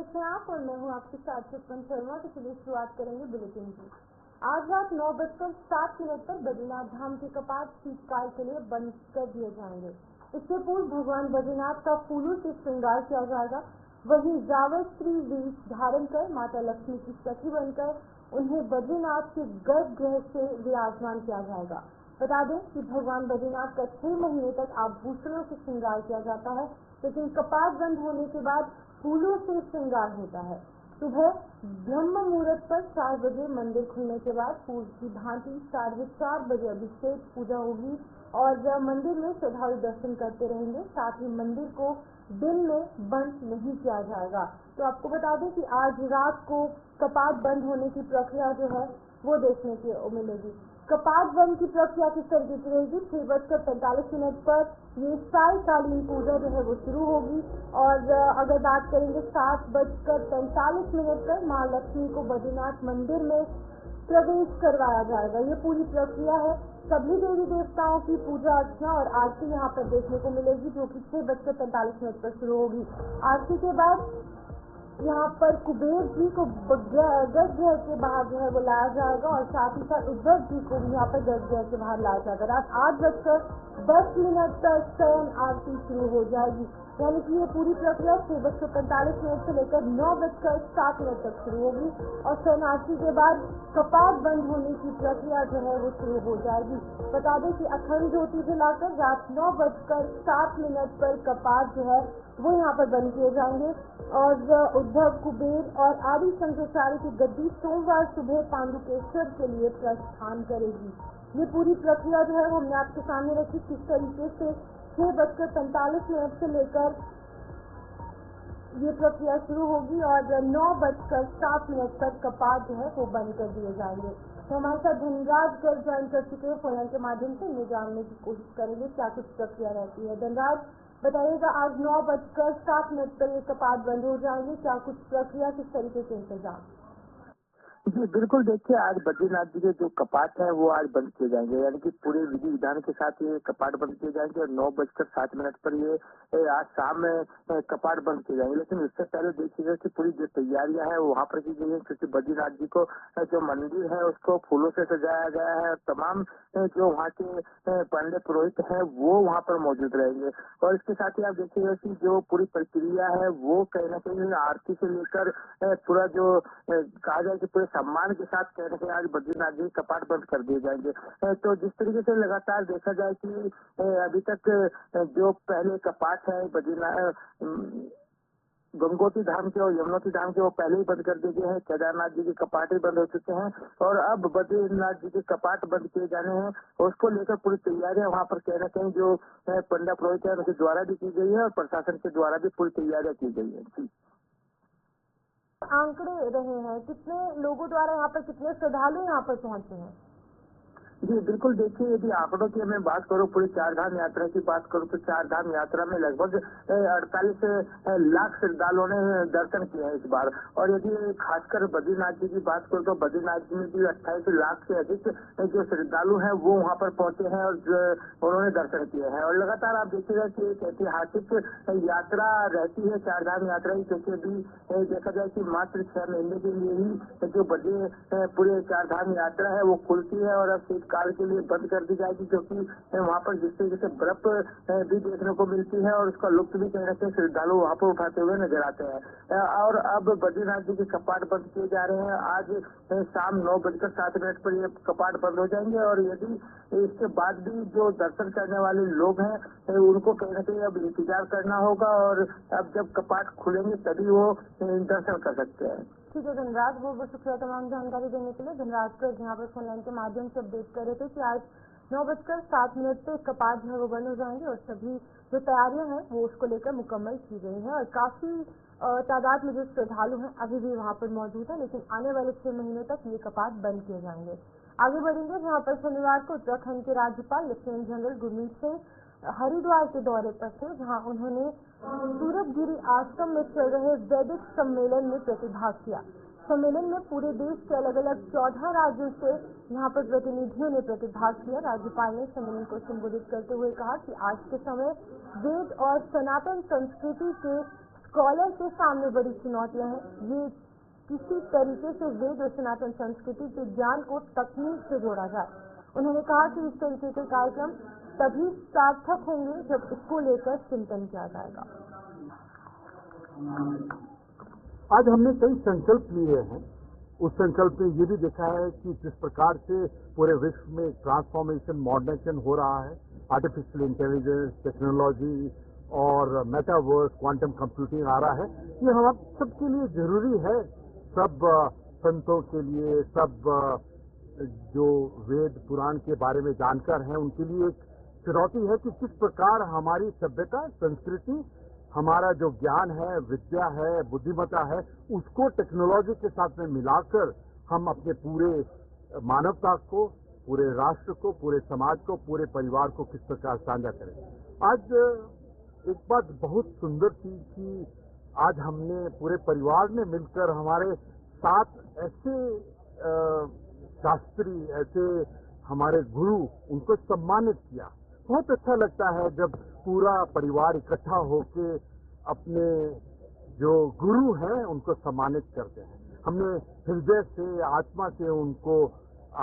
देख रहे हैं आप और मैं हूं आपके साथ चित्तन शर्मा। तो चलिए शुरुआत करेंगे बुलेटिन की। आज रात 9:07 पर बद्रीनाथ धाम के कपाट शीतकाल के लिए बंद कर दिए जाएंगे। इससे पूर्व भगवान बद्रीनाथ का फूलों से श्रृंगार किया जाएगा। वहीं जावस्त्री वेश धारण कर माता लक्ष्मी की सखी बनकर उन्हें बद्रीनाथ के गर्भगृह से विराजमान किया जाएगा। बता दें कि भगवान बद्रीनाथ का 6 महीने तक आभूषणों से श्रृंगार किया जाता है, लेकिन कपाट बंद होने के बाद फूलों से श्रृंगार होता है। सुबह ब्रह्म मुहूर्त पर 4 बजे मंदिर खुलने के बाद पूर्व की भांति 4:30 बजे अभिषेक पूजा होगी और मंदिर में श्रद्धालु दर्शन करते रहेंगे। साथ ही मंदिर को दिन में बंद नहीं किया जाएगा। तो आपको बता दें कि आज रात को कपाट बंद होने की प्रक्रिया जो है वो देखने को मिलेगी। कपाट बंद की प्रक्रिया किस तरीके की रहेगी? 6:45 पर ये सायकालीन पूजा जो है वो शुरू होगी और अगर बात करेंगे 7:45 पर माँ लक्ष्मी को बद्रीनाथ मंदिर में प्रवेश करवाया जाएगा। ये पूरी प्रक्रिया है। सभी देवी देवताओं की पूजा अर्चना और आरती यहाँ पर देखने को मिलेगी, जो कि 6:45 पर शुरू होगी। आरती के बाद यहाँ पर कुबेर जी को गर्भगृह के बाहर जो है वो लाया जाएगा और साथ ही साथ उद्धव जी को भी यहाँ पर गर्भगृह के बाहर लाया जाएगा। रात 8:10 तक शयन आरती शुरू हो जाएगी। यानी कि ये पूरी प्रक्रिया 6:45 से लेकर 9:07 तक शुरू होगी और शयन आरती के बाद कपाट बंद होने की प्रक्रिया जो है वो शुरू हो जाएगी। बता दें कि अखंड ज्योति जलाकर रात 9:07 पर कपाट जो है वो यहाँ पर बंद किए जाएंगे और उद्धव, कुबेर और आदि शंकराचार्य की गद्दी सोमवार सुबह पांडुकेश्वर के लिए प्रस्थान करेगी। ये पूरी प्रक्रिया जो है वो हमने आपके सामने रखी, किस तरीके से 6:45 से लेकर ये प्रक्रिया शुरू होगी और 9:07 तक कपाट जो है वो बंद कर दिए जाएंगे। तो हमारे साथ धनराज गर्ग ज्वाइन कर चुके हैं। फोन के माध्यम से इन्हें जानने की कोशिश करेंगे क्या कुछ प्रक्रिया रहती है। धनराज, बताइएगा, आज 9:07 पर ये कपाट बंद हो जाएंगे, क्या कुछ प्रक्रिया, किस तरीके के इंतजाम? जी बिल्कुल, देखिए आज बद्रीनाथ जी के जो कपाट है वो आज बंद किए जाएंगे, यानी कि पूरे विधि विधान के साथ ये कपाट बंद किए जाएंगे और 9:07 पर ये आज शाम में कपाट बंद किए जाएंगे। लेकिन इससे पहले देखिएगा कि पूरी जो तैयारियां है वहाँ पर की गई है, क्योंकि बद्रीनाथ जी को जो मंदिर है उसको फूलों से सजाया गया है। तमाम जो वहाँ के पंडित पुरोहित है वो वहाँ पर मौजूद रहेंगे और इसके साथ ही आप देखिएगा कि जो पूरी प्रक्रिया है वो कहीं ना कहीं आरती से लेकर पूरा जो कहा जाए कि पूरे सम्मान के साथ कह रहे हैं आज बद्रीनाथ जी कपाट बंद कर दिए जाएंगे। तो जिस तरीके से लगातार देखा जाए कि अभी तक जो पहले कपाट है बद्रीनाथ गंगोत्री धाम के और यमुनोत्री धाम के वो पहले ही बंद कर दिए गए हैं। केदारनाथ जी के कपाट ही बंद हो चुके हैं और अब बद्रीनाथ जी के कपाट बंद किए जाने हैं। उसको लेकर पूरी तैयारियां वहाँ पर कहीं ना कहीं जो पंडित पुरोहित है उनके द्वारा भी की गई है और प्रशासन के द्वारा भी पूरी तैयारियां की गई है। जी, आंकड़े रहे हैं, कितने लोगों द्वारा यहाँ पर, कितने श्रद्धालु यहाँ पर पहुँचे हैं? जी बिल्कुल, देखिए यदि आंकड़ों की मैं बात करूँ, पूरी 4 धाम यात्रा की बात करूँ तो 4 धाम यात्रा में लगभग 48 लाख श्रद्धालुओं ने दर्शन किए हैं इस बार। और यदि खासकर बद्रीनाथ जी की बात करूँ तो बद्रीनाथ जी में भी 28 लाख से अधिक जो श्रद्धालु हैं वो वहाँ पर पहुंचे हैं और उन्होंने दर्शन किए हैं। और लगातार आप देखिएगा कि एक ऐतिहासिक यात्रा रहती है 4 धाम यात्रा ही, क्योंकि अभी देखा जाए कि मात्र 6 महीने के लिए ही जो पूरे 4 धाम यात्रा है वो खुलती है और अब काल के लिए बंद कर दी जाएगी, क्योंकि वहाँ पर जिस तरीके से बर्फ भी देखने को मिलती है और उसका लुत्फ भी कहीं ना कहीं श्रद्धालु वहाँ पर उठाते हुए नजर आते हैं। और अब बद्रीनाथ जी के कपाट बंद किए जा रहे हैं। आज शाम 9:07 पर ये कपाट बंद हो जाएंगे और यदि इसके बाद भी जो दर्शन करने वाले लोग हैं उनको कहीं ना कहीं अब इंतजार करना होगा और अब जब कपाट खुलेंगे तभी वो दर्शन कर सकते हैं। ठीक है धनराज, बहुत बहुत शुक्रिया तमाम जानकारी देने के लिए। धनराज कर यहाँ पर फोन लाइन के माध्यम से अपडेट कर रहे थे कि आज 9:07 पे कपाट जो है वो बंद हो जाएंगे और सभी जो तैयारियां हैं वो उसको लेकर मुकम्मल की गई हैं और काफी तादाद में जो श्रद्धालु हैं अभी भी वहाँ पर मौजूद है, लेकिन आने वाले 6 महीनों तक ये कपाट बंद किए जाएंगे। आगे बढ़ेंगे जहाँ पर शनिवार को उत्तराखंड के राज्यपाल लेफ्टिनेंट जनरल गुरमीत सिंह हरिद्वार के दौरे पर थे, जहाँ उन्होंने सूरजगिरी आश्रम में चल रहे वैदिक सम्मेलन में प्रतिभाग किया। सम्मेलन में पूरे देश के अलग अलग 14 राज्यों से यहाँ पर प्रतिनिधियों ने प्रतिभाग किया। राज्यपाल ने सम्मेलन को संबोधित करते हुए कहा कि आज के समय वेद और सनातन संस्कृति के स्कॉलर के सामने बड़ी चुनौतियां हैं। ये किसी तरीके से वेद और सनातन संस्कृति के ज्ञान को तकनीक से जोड़ा जाए। उन्होंने कहा कि इस तरीके के कार्यक्रम तभी सार्थक होंगे जब इसको लेकर चिंतन किया जाएगा। आज हमने कई संकल्प लिए हैं। उस संकल्प में ये भी देखा है कि जिस प्रकार से पूरे विश्व में ट्रांसफॉर्मेशन, मॉडर्नाइजेशन हो रहा है, आर्टिफिशियल इंटेलिजेंस, टेक्नोलॉजी और मेटावर्स, क्वांटम कंप्यूटिंग आ रहा है, ये हम सबके लिए जरूरी है। सब संतों के लिए, सब जो वेद पुराण के बारे में जानकार हैं, उनके लिए एक चुनौती है कि किस प्रकार हमारी सभ्यता, संस्कृति, हमारा जो ज्ञान है, विद्या है, बुद्धिमत्ता है, उसको टेक्नोलॉजी के साथ में मिलाकर हम अपने पूरे मानवता को, पूरे राष्ट्र को, पूरे समाज को, पूरे परिवार को किस प्रकार साझा करें। आज एक बात बहुत सुंदर थी कि आज हमने पूरे परिवार ने मिलकर हमारे 7 ऐसे शास्त्री, ऐसे हमारे गुरु, उनको सम्मानित किया। बहुत अच्छा लगता है जब पूरा परिवार इकट्ठा होके अपने जो गुरु हैं उनको सम्मानित करते हैं। हमने हृदय से, आत्मा से उनको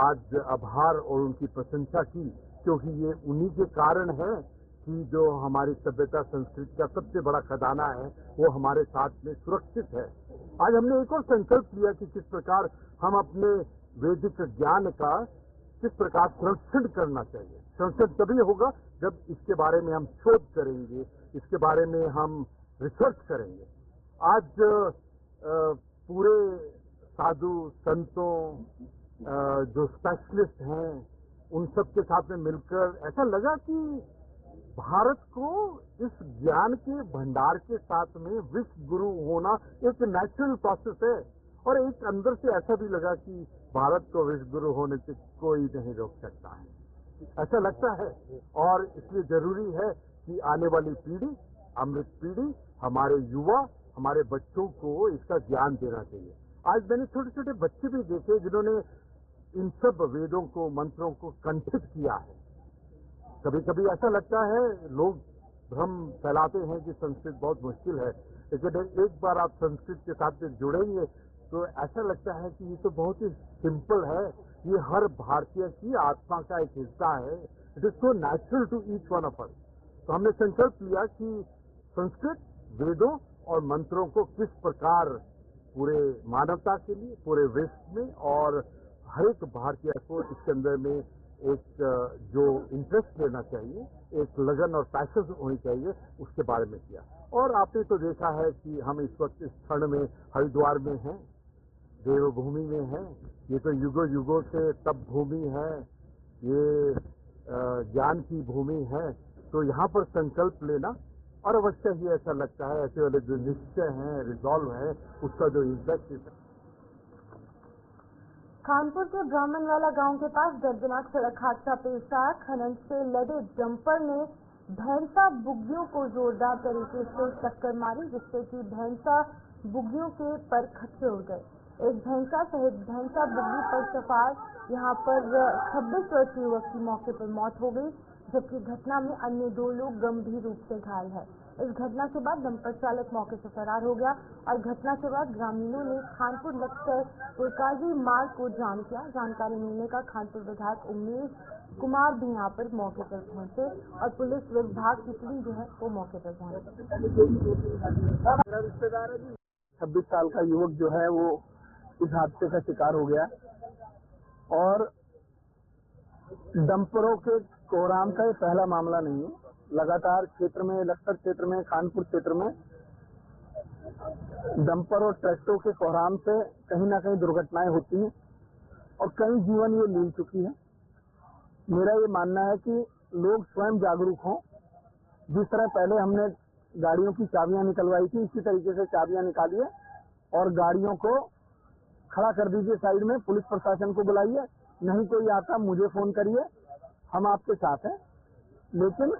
आज आभार और उनकी प्रशंसा की, क्योंकि ये उन्हीं के कारण है कि जो हमारी सभ्यता, संस्कृति का सबसे बड़ा खजाना है वो हमारे साथ में सुरक्षित है। आज हमने एक और संकल्प लिया कि किस प्रकार हम अपने वैदिक ज्ञान का किस प्रकार संरक्षण करना चाहिए। संरक्षण तभी होगा जब इसके बारे में हम शोध करेंगे, इसके बारे में हम रिसर्च करेंगे। आज पूरे साधु संतों, जो स्पेशलिस्ट हैं, उन सब के साथ में मिलकर ऐसा लगा कि भारत को इस ज्ञान के भंडार के साथ में विश्व गुरु होना एक नेचुरल प्रोसेस है। और एक अंदर से ऐसा भी लगा कि भारत को विश्व गुरु होने से कोई नहीं रोक सकता है, ऐसा लगता है। और इसलिए जरूरी है कि आने वाली पीढ़ी, अमृत पीढ़ी, हमारे युवा, हमारे बच्चों को इसका ज्ञान देना चाहिए। आज मैंने छोटे छोटे बच्चे भी देखे जिन्होंने इन सब वेदों को, मंत्रों को कंठित किया है। कभी कभी ऐसा लगता है, लोग भ्रम फैलाते हैं कि संस्कृत बहुत मुश्किल है, लेकिन एक बार आप संस्कृत के साथ में जुड़ेंगे तो ऐसा लगता है कि ये तो बहुत ही सिंपल है, ये हर भारतीय की आत्मा का एक हिस्सा है। It is so natural to each one of us. तो हमने संकल्प लिया कि संस्कृत, वेदों और मंत्रों को किस प्रकार पूरे मानवता के लिए, पूरे विश्व में और हर एक भारतीय को इसके अंदर में एक जो इंटरेस्ट लेना चाहिए, एक लगन और पैशन होनी चाहिए, उसके बारे में किया। और आपने तो देखा है कि हम इस वक्त इस क्षण में हरिद्वार में हैं, देवभूमि में हैं। ये तो युगों युगों से तप भूमि है, ये ज्ञान की भूमि है। तो यहाँ पर संकल्प लेना, और अवश्य ही ऐसा लगता है ऐसे वाले जो निश्चय हैं, रिजॉल्व है, उसका जो इम्पैक्ट है। कानपुर के ब्राह्मणवाला गांव के पास दर्दनाक सड़क हादसा पेश आया। खनन से लदे डंपर ने भैंसा बुग्गियों को जोरदार तरीके से टक्कर मारी, जिससे कि भैंसा बुग्गियों के पर खच्चे उड़ गए। एक भैंसा सहित भैंसा बुग्गी पर सवार यहाँ पर 26 वर्षीय युवक की मौके पर मौत हो गई, जबकि घटना में अन्य 2 लोग गंभीर रूप से घायल है। इस घटना के बाद डंपर चालक मौके से फरार हो गया और घटना के बाद ग्रामीणों ने खानपुर लक्ष्य कोकाजी मार्ग को जाम किया। जानकारी मिलने का खानपुर विधायक उमेश कुमार भी यहाँ पर मौके पर पहुंचे और पुलिस विभाग की टीम जो है वो मौके पर पहुंची। मेरा रिश्तेदार है जी, 26 साल का युवक जो है वो इस हादसे का शिकार हो गया। और डंपरों के कोहराम का ये पहला मामला नहीं है। लगातार क्षेत्र में, लक्सर क्षेत्र में, खानपुर क्षेत्र में डंपर और ट्रैक्टरों के कोहराम से कहीं ना कहीं दुर्घटनाएं होती हैं और कई जीवन ये लील चुकी है। मेरा ये मानना है कि लोग स्वयं जागरूक हों। जिस तरह पहले हमने गाड़ियों की चाबियां निकलवाई थी, इसी तरीके से चाबियां निकालिए और गाड़ियों को खड़ा कर दीजिए साइड में। पुलिस प्रशासन को बुलाइए, नहीं कोई आता मुझे फोन करिए, हम आपके साथ हैं। लेकिन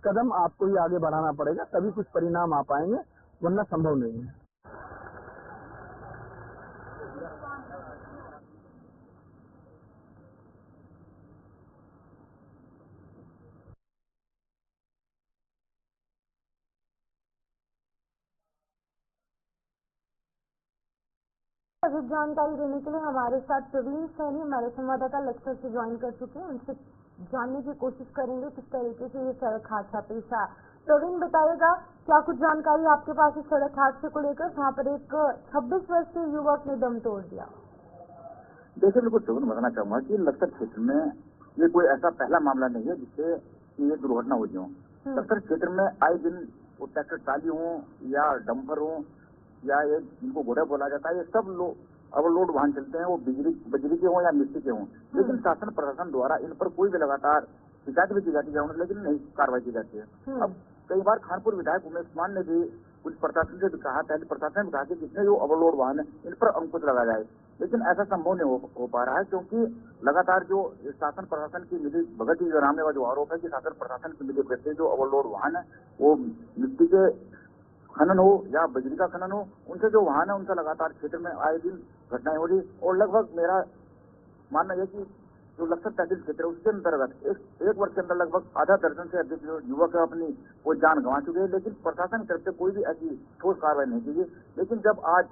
कदम आपको ही आगे बढ़ाना पड़ेगा, तभी कुछ परिणाम आ पाएंगे, वरना संभव नहीं है। अधिक जानकारी देने के लिए हमारे साथ प्रवीण सैनी हमारे संवाददाता लक्ष्य से ज्वाइन कर चुके हैं। उनसे जानने की कोशिश करेंगे किस तरीके से ये सड़क हादसा पेश आया। प्रवीण, बताइएगा क्या कुछ जानकारी आपके पास इस सड़क हादसे को लेकर, जहाँ पर एक 26 वर्षीय युवक ने दम तोड़ दिया? देखिए, बिल्कुल जरूर बताना चाहूंगा कि लक्सर क्षेत्र में ये कोई ऐसा पहला मामला नहीं है जिससे ये दुर्घटना हुई हो। लक्सर क्षेत्र में आए दिन वो ट्रैक्टर ट्राली हो या डंपर हो या ये जिनको घोड़ा बोला जाता है, ये सब लोग ओवरलोड वाहन चलते हैं, वो बिजली के हों या मिट्टी के हों। लेकिन शासन प्रशासन द्वारा इन पर कोई भी लगातार शिकायत भी की जाती है, लेकिन नहीं कार्रवाई की जाती है। अब कई बार खानपुर विधायक उमेश कुमार ने भी कुछ प्रशासन से भी कहा, पहले प्रशासन ने कहा कि जितने जो ओवरलोड वाहन है इन पर अंकुश लगा जाए, लेकिन ऐसा संभव नहीं हो पा रहा है, क्योंकि लगातार जो शासन प्रशासन की मिली भगत की नामने का जो आरोप है कि शासन प्रशासन की मिली भगत से जो ओवरलोड वाहन है वो मिट्टी के खनन हो या बिजली का खनन हो, उनसे जो वाहन है उनसे लगातार क्षेत्र में आए दिन घटनाएं हो रही। और लगभग मेरा मानना यह कि जो लक्सर तहसील क्षेत्र है उसके अंतर्गत एक वर्ष के अंदर लगभग आधा दर्जन से अधिक जो युवक है अपनी वो जान गंवा चुके हैं, लेकिन प्रशासन की तरफ से कोई भी ऐसी ठोस कार्रवाई नहीं की गई। लेकिन जब आज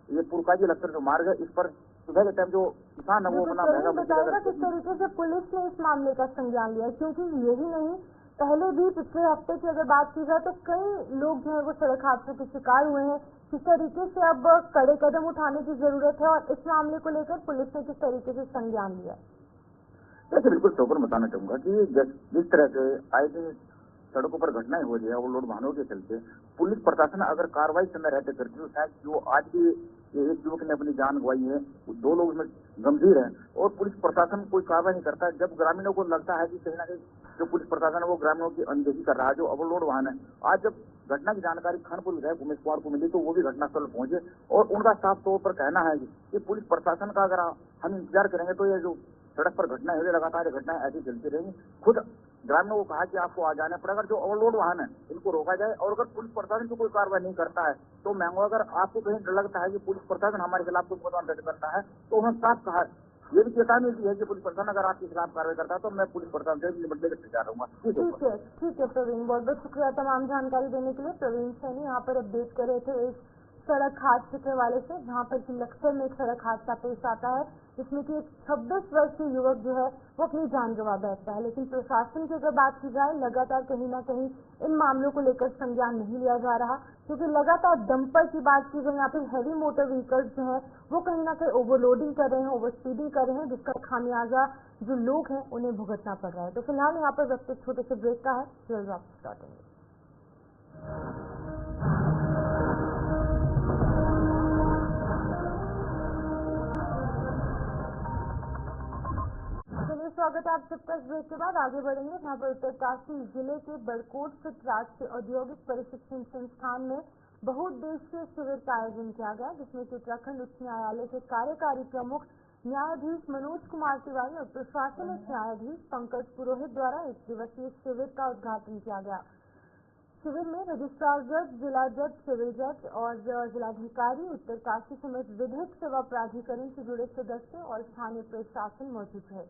ये पुरकाजी लक्सर जो मार्ग है, इस पर सुबह के टाइम जो किसान है वो अपना बताएगा किस तरीके से पुलिस ने इस मामले का संज्ञान लिया, क्योंकि यही नहीं, पहले भी पिछले हफ्ते की अगर बात की जाए तो कई लोग जो है वो सड़क हादसे के शिकार हुए हैं। किस तरीके से अब कड़े कदम उठाने की जरूरत है और इस मामले को लेकर पुलिस ने किस तरीके से संज्ञान लिया? देखिए, बिल्कुल चौकर बताना चाहूंगा कि जिस तरह से आए दिन सड़कों पर घटनाएं हो रही है ओवरलोड वाहनों के चलते, पुलिस प्रशासन अगर कार्रवाई समय रहते करती तो शायद जो आज भी एक युवक ने अपनी जान गंवाई है, 2 लोग उसमें गंभीर है और पुलिस प्रशासन कोई कार्रवाई नहीं करता। जब ग्रामीणों को लगता है कि कहीं ना कहीं जो पुलिस प्रशासन है वो ग्रामीणों की अनदेखी कर रहा है, जो ओवरलोड वाहन है। आज जब घटना की जानकारी खानपुर विधायक उमेश कुमार को मिली तो वो भी घटनास्थल पहुंचे और उनका साफ तौर पर कहना है कि पुलिस प्रशासन का अगर हम इंतजार करेंगे तो ये जो सड़क पर घटनाएं हो रही लगातार घटनाएं ऐसी चलती रहेंगी। खुद ग्रामीणों को कहा कि आपको आ जाना पड़ेगा, जो ओवरलोड वाहन है इनको रोका जाए। और अगर पुलिस प्रशासन कोई कार्रवाई नहीं करता है तो मैं अगर आपको कहीं डर लगता है कि पुलिस प्रशासन हमारे खिलाफ कोई मुकदमा दर्ज करता है तो उन्होंने साफ कहा, ये भी चेतावनी दी है कि पुलिस प्रशासन अगर आपके खिलाफ कार्रवाई करता है तो मैं पुलिस प्रशासन से निपटने के तैयार रहूंगा। ठीक है प्रवीण, बहुत बहुत शुक्रिया तमाम जानकारी देने के लिए। प्रवीण सैनी यहाँ पर अपडेट कर रहे थे इस सड़क हादसे के हवाले से, जहाँ पर कि लक्सर में एक सड़क हादसा पेश आता है जिसमें कि एक 26 वर्षीय युवक जो है वो अपनी जान गंवा बैठता है। लेकिन प्रशासन की अगर बात की जाए, लगातार कहीं ना कहीं इन मामलों को लेकर संज्ञान नहीं लिया जा रहा, क्योंकि लगातार डंपर की बात की जाए या फिर हैवी मोटर व्हीकल्स जो है वो कहीं ना कहीं ओवरलोडिंग कर रहे हैं, ओवर स्पीडिंग कर रहे हैं, जिसका खामियाजा जो लोग हैं उन्हें भुगतना पड़ रहा है। तो फिलहाल यहाँ पर वक्त छोटे से ब्रेक का है, जल्द वापस लौटेंगे। स्वागत है आप सबका इस ब्रेक के बाद। आगे बढ़ेंगे जहाँ पर उत्तरकाशी जिले के बड़कोट स्थित राष्ट्रीय औद्योगिक प्रशिक्षण संस्थान में बहुउद्देशीय शिविर का आयोजन किया गया, जिसमें कि उत्तराखंड उच्च न्यायालय के कार्यकारी प्रमुख न्यायाधीश मनोज कुमार तिवारी और प्रशासनिक न्यायाधीश पंकज पुरोहित द्वारा 1 दिवसीय शिविर का उद्घाटन किया गया। शिविर में रजिस्ट्रार जज, जिला जज, सिविल जज और जिलाधिकारी, उत्तरकाशी समेत विधिक सेवा प्राधिकरण से जुड़े सदस्य और स्थानीय प्रशासन मौजूद है।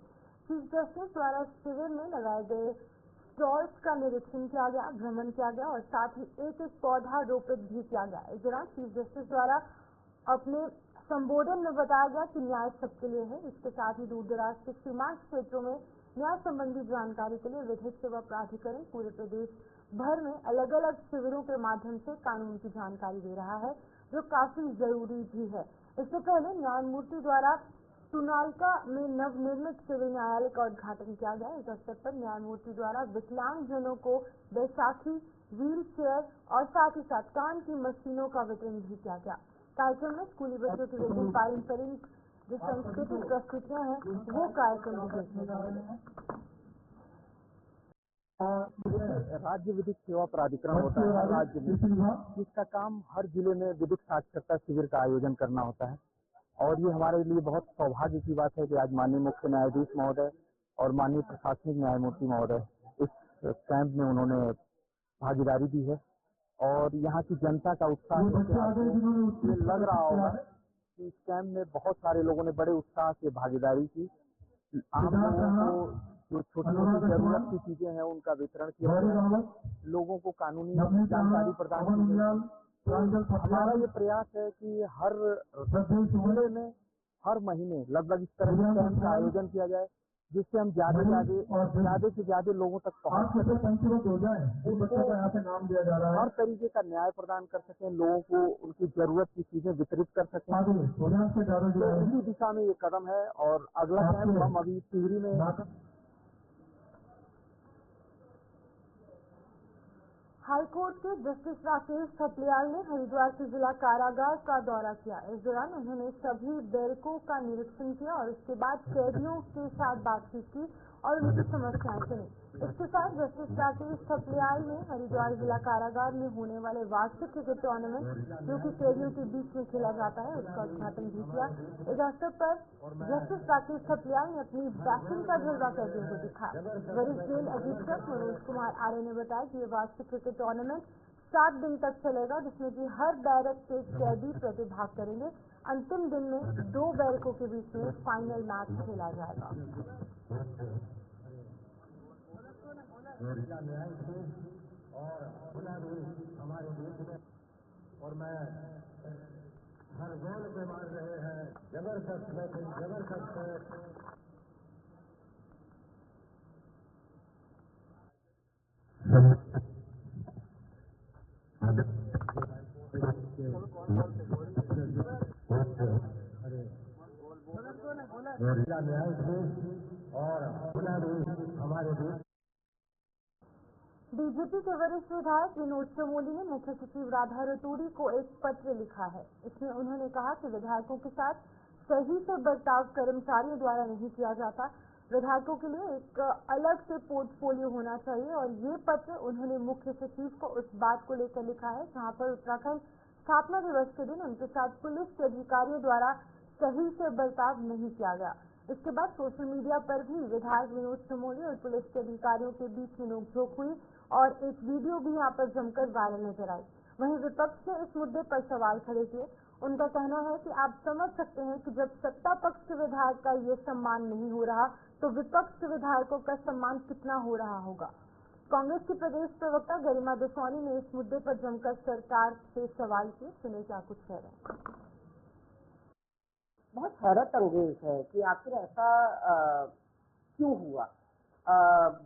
चीफ जस्टिस द्वारा शिविर में लगाए गए स्टॉल्स का निरीक्षण किया गया, भ्रमण किया गया और साथ ही एक पौधा रोपित भी किया गया। इस दौरान चीफ जस्टिस द्वारा अपने संबोधन में बताया गया कि न्याय सबके लिए है। इसके साथ ही दूर दराज के सीमांत क्षेत्रों में न्याय संबंधी जानकारी के लिए विधिक सेवा प्राधिकरण पूरे प्रदेश भर में अलग अलग शिविरों के माध्यम से कानून की जानकारी दे रहा है, जो काफी जरूरी भी है। इससे पहले न्यायमूर्ति द्वारा सुनालका में नवनिर्मित सिविल न्यायालय का उद्घाटन किया गया। इस अवसर पर न्यायमूर्ति द्वारा विकलांगजनों को बैसाखी, व्हील चेयर और साथ ही साथ कान की मशीनों का वितरण भी किया गया। कार्यक्रम में स्कूली बच्चों की विभिन्न पारंपरिक जो सांस्कृतिक प्रस्तुतियां हैं वो कार्यक्रम भी देखने को मिले। राज्य विधिक सेवा प्राधिकरण होता है राज्य में, जिसका काम हर जिले में विधिक साक्षरता शिविर का आयोजन करना होता है। और ये हमारे लिए बहुत सौभाग्य की बात है कि आज माननीय मुख्य न्यायाधीश महोदय और माननीय प्रशासनिक न्यायमूर्ति महोदय इस कैंप में उन्होंने भागीदारी दी है। और यहाँ की जनता का उत्साह ये लग रहा होगा कि इस कैंप में बहुत सारे लोगों ने बड़े उत्साह से भागीदारी की। आम लोगों को जो छोटी छोटी जरूरत की चीजें हैं उनका वितरण किया गया, लोगों को कानूनी जानकारी प्रदान की गई। हमारा ये प्रयास है कि हर जिले में हर महीने लगभग इस तरह के कैंप का आयोजन किया जाए, जिससे हम ज्यादा से ज्यादा लोगों तक पहुंच सकें, उनको हर तरीके का न्याय प्रदान कर सकें, लोगों को उनकी जरूरत की चीजें वितरित कर सकें। तो इसी दिशा में ये कदम है। और अगला कैंप हम अभी टिहरी में हाईकोर्ट के जस्टिस राकेश थपलियाल ने हरिद्वार के जिला कारागार का दौरा किया। इस दौरान उन्होंने सभी बैरकों का निरीक्षण किया और उसके बाद कैदियों के साथ बातचीत की और उनकी समस्याएं सुनी। इसके साथ जस्टिस राकेश थपलियाल ने हरिद्वार जिला कारागार में होने वाले वार्षिक क्रिकेट टूर्नामेंट जो कि कैदियों के बीच में खेला जाता है, उसका उद्घाटन भी किया। इस अवसर पर जस्टिस राकेश थपलियाल ने अपनी बैटिंग का जलवा कैदियों को दिखाया। वरिष्ठ जेल अधीक्षक मनोज कुमार आर्य ने बताया कि ये वार्षिक क्रिकेट टूर्नामेंट 7 दिन तक चलेगा, जिसमें कि हर बैरक के कैदी प्रतिभाग करेंगे। अंतिम दिन में 2 बैरकों के बीच में फाइनल मैच खेला जाएगा। और मैं हर गोल पे मार रहे हैं, जबरदस्त बैटिंग, जबरदस्त बीजेपी के वरिष्ठ विधायक विनोद चमोली ने मुख्य सचिव राधा रतूड़ी को एक पत्र लिखा है। इसमें उन्होंने कहा कि विधायकों के साथ सही से बर्ताव कर्मचारियों द्वारा नहीं किया जाता। विधायकों के लिए एक अलग से पोर्टफोलियो होना चाहिए और ये पत्र उन्होंने मुख्य सचिव को उस बात को लेकर लिखा है जहां पर उत्तराखंड स्थापना दिवस के दिन उनके साथ पुलिस के अधिकारियों द्वारा सही से बर्ताव नहीं किया गया। इसके बाद सोशल मीडिया पर भी विधायक विनोद चमोली और पुलिस के अधिकारियों के बीच में नोकझोंक हुई और एक वीडियो भी यहाँ पर जमकर वायरल नजर आई। वहीं विपक्ष ने इस मुद्दे पर सवाल खड़े किए। उनका कहना है कि आप समझ सकते हैं कि जब सत्ता पक्ष के विधायक का ये सम्मान नहीं हो रहा तो विपक्ष के विधायकों का सम्मान कितना हो रहा होगा। कांग्रेस की प्रदेश प्रवक्ता गरिमा दसौनी ने इस मुद्दे पर जमकर सरकार से सवाल किए। सुने क्या कुछ कह रहे हैं। बहुत हैरत अंगेज है कि आखिर ऐसा क्यों हुआ।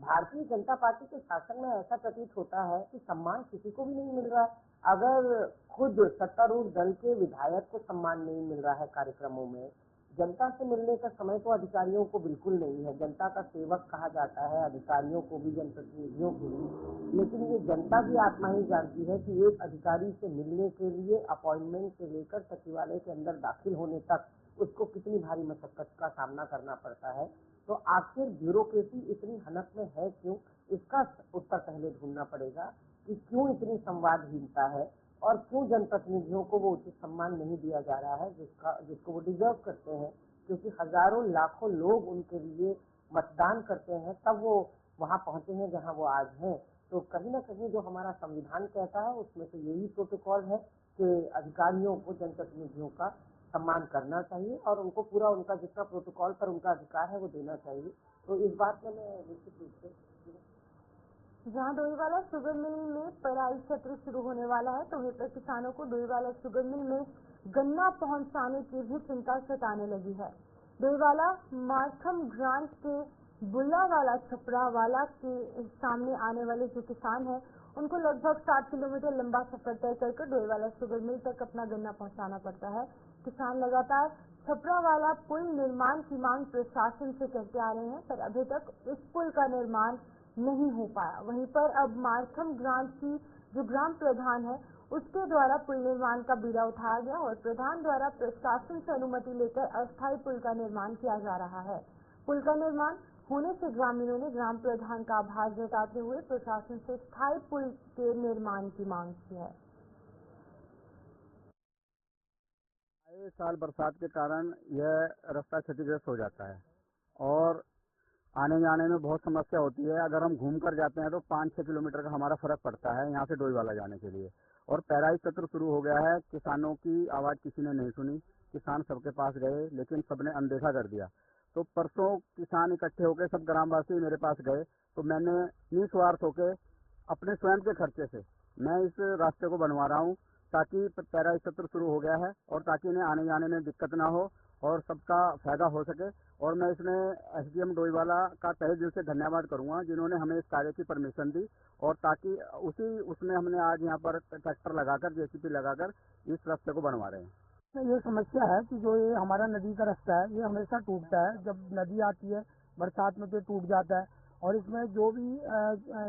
भारतीय जनता पार्टी के शासन में ऐसा प्रतीत होता है कि सम्मान किसी को भी नहीं मिल रहा है। अगर खुद सत्तारूढ़ दल के विधायक को सम्मान नहीं मिल रहा है कार्यक्रमों में, जनता से मिलने का समय तो अधिकारियों को बिल्कुल नहीं है। जनता का सेवक कहा जाता है अधिकारियों को भी, जनप्रतिनिधियों को भी, लेकिन ये जनता की आत्मा ही जानती है कि एक अधिकारी से मिलने के लिए अपॉइंटमेंट से लेकर सचिवालय के अंदर दाखिल होने तक उसको कितनी भारी मशक्कत का सामना करना पड़ता है। तो आखिर ब्यूरोक्रेसी इतनी हनक में है क्यों, इसका उत्तर पहले ढूंढना पड़ेगा कि क्यों इतनी संवादहीनता है और क्यों जनप्रतिनिधियों को वो उचित सम्मान नहीं दिया जा रहा है जिसको वो डिजर्व करते हैं, क्योंकि हजारों लाखों लोग उनके लिए मतदान करते हैं तब वो वहाँ पहुंचे हैं जहाँ वो आज हैं। तो कहीं ना कहीं जो हमारा संविधान कहता है उसमें से यही प्रोटोकॉल है कि अधिकारियों को, जनप्रतिनिधियों का सम्मान करना चाहिए और उनको पूरा उनका जितना प्रोटोकॉल पर उनका अधिकार है वो देना चाहिए। तो इस बात में मैं निश्चित रूप से जहां डोईवाला शुगर मिल में पराई सत्र शुरू होने वाला है तो वहीं पर किसानों को डोईवाला शुगर मिल में गन्ना पहुंचाने की भी चिंता सताने लगी है। डोईवाला मारखम ग्रांट के बुल्लावाला छपरावाला के सामने आने वाले जो किसान हैं उनको लगभग 60 किलोमीटर लंबा सफर तय कर डोईवाला शुगर मिल तक अपना गन्ना पहुंचाना पड़ता है। किसान लगातार छपरावाला पुल निर्माण की मांग प्रशासन से करते आ रहे हैं पर अभी तक इस पुल का निर्माण नहीं हो पाया। वहीं पर अब मारखम ग्रांट की जो ग्राम प्रधान है उसके द्वारा पुल निर्माण का बीड़ा उठाया गया और प्रधान द्वारा प्रशासन से अनुमति लेकर अस्थायी पुल का निर्माण किया जा रहा है। पुल का निर्माण होने से ग्रामीणों ने ग्राम प्रधान का आभार जताते हुए प्रशासन से स्थायी पुल के निर्माण की मांग की है। आए साल बरसात के कारण यह रास्ता क्षतिग्रस्त हो जाता है और आने जाने में बहुत समस्या होती है। अगर हम घूम कर जाते हैं तो 5-6 किलोमीटर का हमारा फर्क पड़ता है यहाँ से डोईवाला जाने के लिए। और पैराई सत्र शुरू हो गया है। किसानों की आवाज़ किसी ने नहीं सुनी। किसान सबके पास गए लेकिन सबने अनदेखा कर दिया। तो परसों किसान इकट्ठे होकर सब ग्रामवासी मेरे पास गए तो मैंने निस्वार्थ होकर अपने स्वयं के खर्चे से मैं इस रास्ते को बनवा रहा हूँ ताकि पैरा सत्र शुरू हो गया है और ताकि इन्हें आने जाने में दिक्कत ना हो और सबका फायदा हो सके। और मैं इसमें एसडीएम डोईवाला का तहे दिल से धन्यवाद करूंगा जिन्होंने हमें इस कार्य की परमिशन दी और ताकि उसमें हमने आज यहाँ पर ट्रैक्टर लगाकर जेसीबी लगाकर इस रास्ते को बनवा रहे हैं। ये समस्या है कि जो ये हमारा नदी का रास्ता है ये हमेशा टूटता है, जब नदी आती है बरसात में तो टूट जाता है। और इसमें जो भी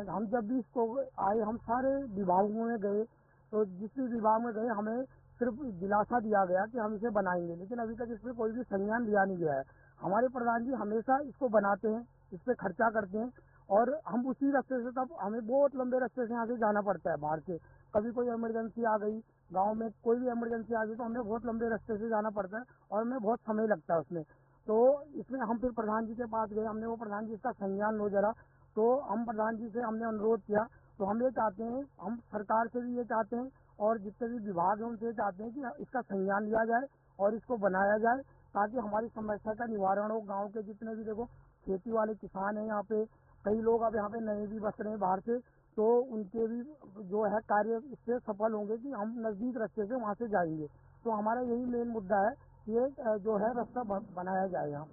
हम जब भी इसको आए, हम सारे विभागों में गए, तो जिस भी विभाग में गए हमें सिर्फ दिलासा दिया गया कि हम इसे बनाएंगे, लेकिन अभी तक इसमें कोई भी संज्ञान लिया नहीं गया है। हमारे प्रधान जी हमेशा इसको बनाते हैं, इस पर खर्चा करते हैं और हम उसी रास्ते से, तब हमें बहुत लंबे रास्ते से यहाँ से जाना पड़ता है बाहर से। कभी कोई इमरजेंसी आ गई, गांव में कोई भी इमरजेंसी आ गई तो हमें बहुत लंबे रास्ते से जाना पड़ता है और हमें बहुत समय लगता है उसमें। तो इसमें हम फिर प्रधान जी के पास गए, हमने वो प्रधान जी इसका संज्ञान लो जरा, तो हम प्रधान जी से हमने अनुरोध किया। तो हम ये चाहते हैं, हम सरकार से भी ये चाहते हैं और जितने भी विभाग हैं उनसे ये चाहते हैं कि इसका संज्ञान लिया जाए और इसको बनाया जाए ताकि हमारी समस्या का निवारण हो। गांव के जितने भी देखो खेती वाले किसान हैं यहाँ पे, कई लोग अब यहाँ पे नए भी बस रहे हैं बाहर से, तो उनके भी जो है कार्य इससे सफल होंगे कि हम नजदीक रास्ते से वहाँ से जाएंगे। तो हमारा यही मेन मुद्दा है कि ये जो है रास्ता बनाया जाए। यहाँ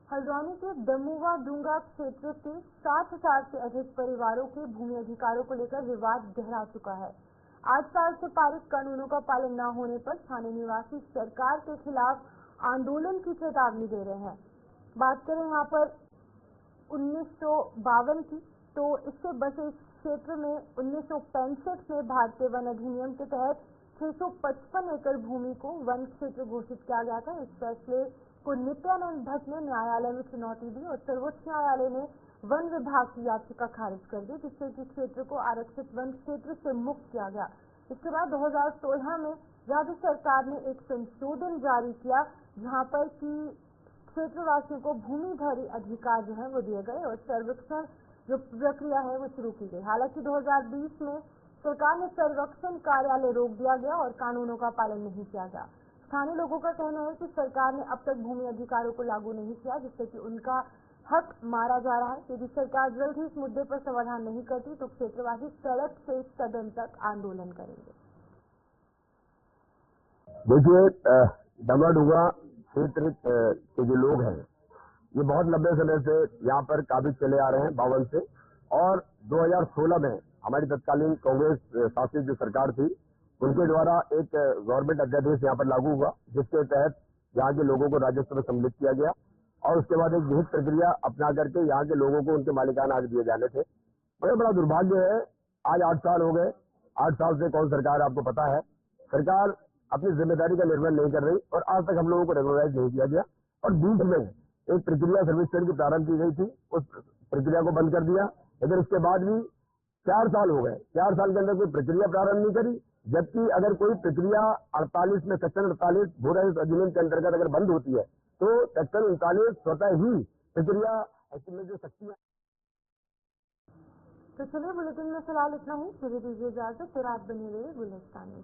हल्द्वानी के दमुआ डूंगा क्षेत्र के 60,000 से अधिक परिवारों के भूमि अधिकारों को लेकर विवाद गहरा चुका है। 8 साल से पारित कानूनों का पालन न होने पर स्थानीय निवासी सरकार के खिलाफ आंदोलन की चेतावनी दे रहे हैं। बात करें यहाँ पर 1952 की, तो इससे बसे इस क्षेत्र में 1965 में भारतीय वन अधिनियम के तहत 655 एकड़ भूमि को वन क्षेत्र घोषित किया गया था। इस फैसले को नित्यानंद भट्ट ने न्यायालय में चुनौती दी और सर्वोच्च न्यायालय ने वन विभाग की याचिका खारिज कर दी, जिससे कि क्षेत्र को आरक्षित वन क्षेत्र से मुक्त किया गया। इसके बाद 2016 में राज्य सरकार ने एक संशोधन जारी किया जहां पर कि क्षेत्रवासियों को भूमिधरी अधिकार जो है वो दिए गए और सर्वेक्षण जो प्रक्रिया है वो शुरू की गई। हालांकि 2020 में सरकार ने सर्वेक्षण कार्यालय रोक दिया गया और कानूनों का पालन नहीं किया गया। स्थानीय लोगों का कहना है कि सरकार ने अब तक भूमि अधिकारों को लागू नहीं किया, जिससे कि उनका हक मारा जा रहा है। यदि सरकार जल्द ही इस मुद्दे पर समाधान नहीं करती तो क्षेत्रवासी सड़क से सदन तक आंदोलन करेंगे। देखिए, दमुआ डूंगा क्षेत्र के जो लोग हैं ये बहुत लंबे समय से यहाँ पर काबिज चले आ रहे हैं 52 से, और 2016 में हमारी तत्कालीन कांग्रेस शासित जो सरकार थी उनके द्वारा एक गवर्नमेंट अध्यादेश यहाँ पर लागू हुआ, जिसके तहत यहाँ के लोगों को राजस्व में सम्मिलित किया गया और उसके बाद एक विहित प्रक्रिया अपना करके यहाँ के लोगों को उनके मालिकाना हक दिए जाने थे। मगर बड़ा दुर्भाग्य है, आज 8 साल हो गए, 8 साल से कौन सरकार आपको पता है, सरकार अपनी जिम्मेदारी का निर्वहन नहीं कर रही और आज तक हम लोगों को रेगुलराइज नहीं किया गया। और बीच में एक प्रक्रिया सर्वेक्षण की प्रारंभ की गई थी, उस प्रक्रिया को बंद कर दिया, लेकिन उसके बाद भी 4 साल हो गए, 4 साल के अंदर कोई प्रक्रिया प्रारंभ नहीं करी। जबकि अगर कोई प्रक्रिया 48 में सेक्शन 48 भू रहित अधिनियम के अंतर्गत अगर बंद होती है तो सेक्शन 39 स्वतः ही प्रक्रिया में जो शक्ति है। तो चलिए बुलेटिन में फिलहाल इतना ही, मुझे दीजिए इजाजत, फिर आप बने रहिए गुलिस्तान में।